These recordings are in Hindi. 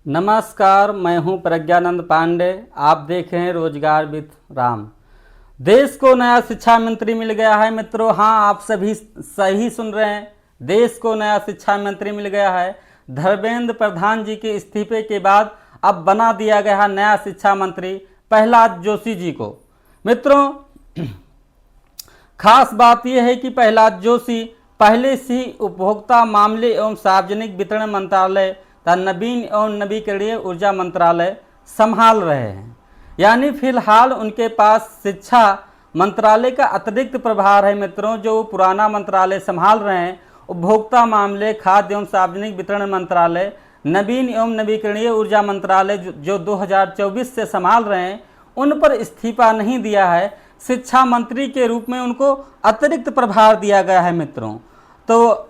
नमस्कार, मैं हूं प्रज्ञानंद पांडे। आप देख रहे हैं रोजगार विद राम। देश को नया शिक्षा मंत्री मिल गया है मित्रों। हाँ, आप सभी सही सुन रहे हैं, देश को नया शिक्षा मंत्री मिल गया है। धर्मेंद्र प्रधान जी के इस्तीफे के बाद अब बना दिया गया है नया शिक्षा मंत्री प्रहलाद जोशी जी को। मित्रों, खास बात यह है कि प्रहलाद जोशी पहले से ही उपभोक्ता मामले एवं सार्वजनिक वितरण मंत्रालय तथा नवीन एवं नवीकरणीय ऊर्जा मंत्रालय संभाल रहे हैं। यानी फिलहाल उनके पास शिक्षा मंत्रालय का अतिरिक्त प्रभार है मित्रों, जो पुराना मंत्रालय संभाल रहे हैं। उपभोक्ता मामले, खाद्य एवं सार्वजनिक वितरण मंत्रालय, नवीन एवं नवीकरणीय ऊर्जा मंत्रालय जो 2024 से संभाल रहे हैं, उन पर इस्तीफा नहीं दिया है। शिक्षा मंत्री के रूप में उनको अतिरिक्त प्रभार दिया गया है मित्रों। तो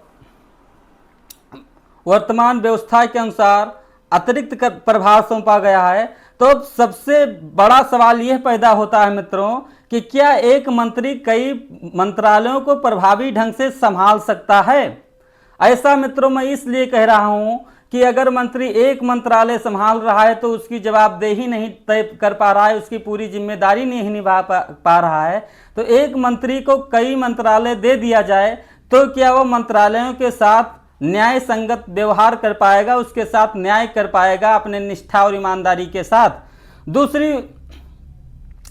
वर्तमान व्यवस्था के अनुसार अतिरिक्त प्रभार सौंपा गया है। तो सबसे बड़ा सवाल यह पैदा होता है मित्रों कि क्या एक मंत्री कई मंत्रालयों को प्रभावी ढंग से संभाल सकता है? ऐसा मित्रों मैं इसलिए कह रहा हूं कि अगर मंत्री एक मंत्रालय संभाल रहा है तो उसकी जवाबदेही नहीं तय कर पा रहा है, उसकी पूरी जिम्मेदारी नहीं निभा पा रहा है, तो एक मंत्री को कई मंत्रालय दे दिया जाए तो क्या वो मंत्रालयों के साथ न्याय संगत व्यवहार कर पाएगा, उसके साथ न्याय कर पाएगा अपने निष्ठा और ईमानदारी के साथ? दूसरी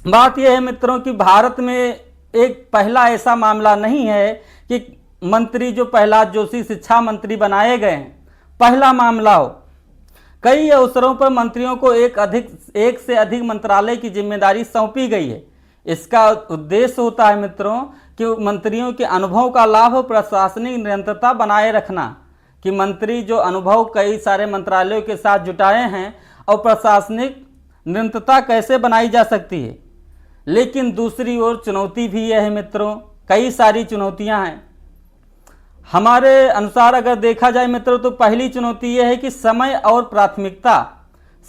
बात यह है मित्रों कि भारत में एक पहला ऐसा मामला नहीं है कि मंत्री जो प्रहलाद जोशी शिक्षा मंत्री बनाए गए हैं, पहला मामला हो। कई अवसरों पर मंत्रियों को एक से अधिक मंत्रालय की जिम्मेदारी सौंपी गई है। इसका उद्देश्य होता है मित्रों कि मंत्रियों के अनुभव का लाभ और प्रशासनिक निरंतरता बनाए रखना, कि मंत्री जो अनुभव कई सारे मंत्रालयों के साथ जुटाए हैं और प्रशासनिक निरंतरता कैसे बनाई जा सकती है। लेकिन दूसरी ओर चुनौती भी यह है मित्रों, कई सारी चुनौतियां हैं। हमारे अनुसार अगर देखा जाए मित्रों तो पहली चुनौती यह है कि समय और प्राथमिकता।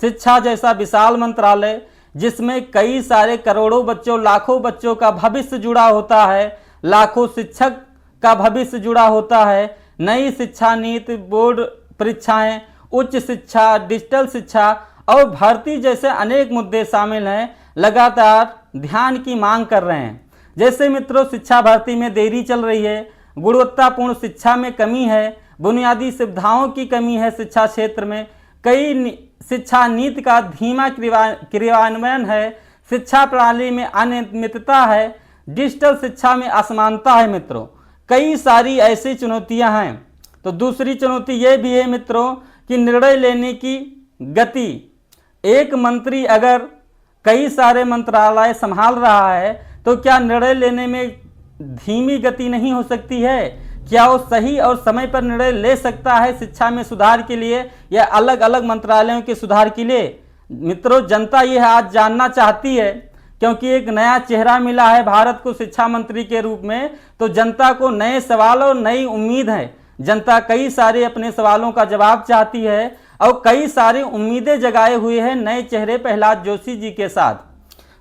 शिक्षा जैसा विशाल मंत्रालय जिसमें कई सारे करोड़ों बच्चों, लाखों बच्चों का भविष्य जुड़ा होता है, लाखों शिक्षक का भविष्य जुड़ा होता है, नई शिक्षा नीति, बोर्ड परीक्षाएं, उच्च शिक्षा, डिजिटल शिक्षा और भर्ती जैसे अनेक मुद्दे शामिल हैं, लगातार ध्यान की मांग कर रहे हैं। जैसे मित्रों शिक्षा भर्ती में देरी चल रही है, गुणवत्तापूर्ण शिक्षा में कमी है, बुनियादी सुविधाओं की कमी है शिक्षा क्षेत्र में, कई शिक्षा नीति का धीमा क्रियान्वयन है, शिक्षा प्रणाली में अनियमितता है, डिजिटल शिक्षा में असमानता है मित्रों। कई सारी ऐसी चुनौतियां हैं। तो दूसरी चुनौती यह भी है मित्रों कि निर्णय लेने की गति। एक मंत्री अगर कई सारे मंत्रालय संभाल रहा है तो क्या निर्णय लेने में धीमी गति नहीं हो सकती है? क्या वो सही और समय पर निर्णय ले सकता है शिक्षा में सुधार के लिए या अलग अलग मंत्रालयों के सुधार के लिए? मित्रों, जनता यह आज जानना चाहती है, क्योंकि एक नया चेहरा मिला है भारत को शिक्षा मंत्री के रूप में। तो जनता को नए सवाल और नई उम्मीद है। जनता कई सारे अपने सवालों का जवाब चाहती है और कई सारी उम्मीदें जगाए हुए हैं नए चेहरे प्रहलाद जोशी जी के साथ।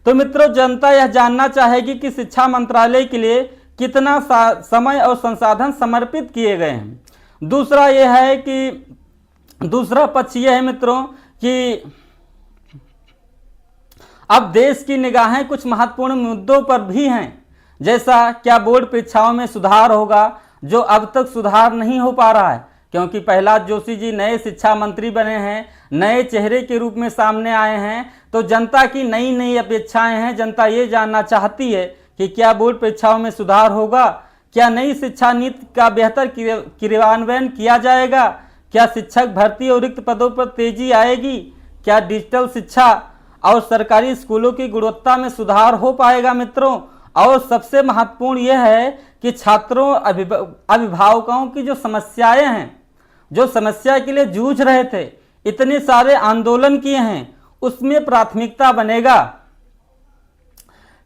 तो मित्रों, जनता यह जानना चाहेगी कि शिक्षा मंत्रालय के लिए कितना समय और संसाधन समर्पित किए गए हैं। दूसरा यह है कि दूसरा पक्ष यह है मित्रों कि अब देश की निगाहें कुछ महत्वपूर्ण मुद्दों पर भी हैं। जैसा क्या बोर्ड परीक्षाओं में सुधार होगा, जो अब तक सुधार नहीं हो पा रहा है, क्योंकि प्रहलाद जोशी जी नए शिक्षा मंत्री बने हैं, नए चेहरे के रूप में सामने आए हैं। तो जनता की नई नई अपेक्षाएं हैं। जनता ये जानना चाहती है कि क्या बोर्ड परीक्षाओं में सुधार होगा, क्या नई शिक्षा नीति का बेहतर क्रियान्वयन किया जाएगा, क्या शिक्षक भर्ती और रिक्त पदों पर तेजी आएगी, क्या डिजिटल शिक्षा और सरकारी स्कूलों की गुणवत्ता में सुधार हो पाएगा मित्रों। और सबसे महत्वपूर्ण यह है कि छात्रों, अभिभावकों की जो समस्याएं हैं, जो समस्या के लिए जूझ रहे थे, इतने सारे आंदोलन किए हैं, उसमें प्राथमिकता बनेगा।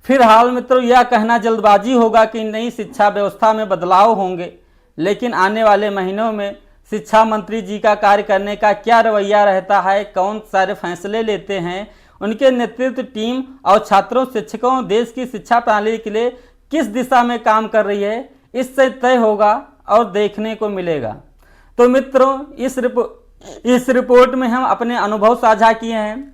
फिलहाल मित्रों यह कहना जल्दबाजी होगा कि नई शिक्षा व्यवस्था में बदलाव होंगे, लेकिन आने वाले महीनों में शिक्षा मंत्री जी का कार्य करने का क्या रवैया रहता है, कौन सारे फैसले लेते हैं, उनके नेतृत्व टीम और छात्रों, शिक्षकों, देश की शिक्षा प्रणाली के लिए किस दिशा में काम कर रही है, इससे तय होगा और देखने को मिलेगा। तो मित्रों, इस रिपोर्ट में हम अपने अनुभव साझा किए हैं,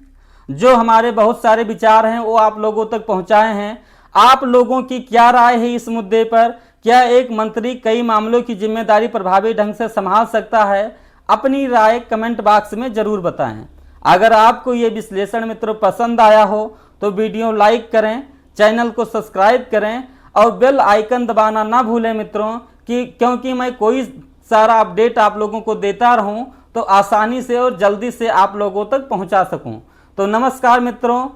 जो हमारे बहुत सारे विचार हैं वो आप लोगों तक पहुंचाए हैं। आप लोगों की क्या राय है इस मुद्दे पर? क्या एक मंत्री कई मामलों की जिम्मेदारी प्रभावी ढंग से संभाल सकता है? अपनी राय कमेंट बॉक्स में जरूर बताएं। अगर आपको ये विश्लेषण मित्रों पसंद आया हो तो वीडियो लाइक करें, चैनल को सब्सक्राइब करें और बेल आइकन दबाना ना भूलें मित्रों, क्योंकि मैं कोई सारा अपडेट आप लोगों को देता रहूं तो आसानी से और जल्दी से आप लोगों तक पहुंचा सकूं। तो नमस्कार मित्रों।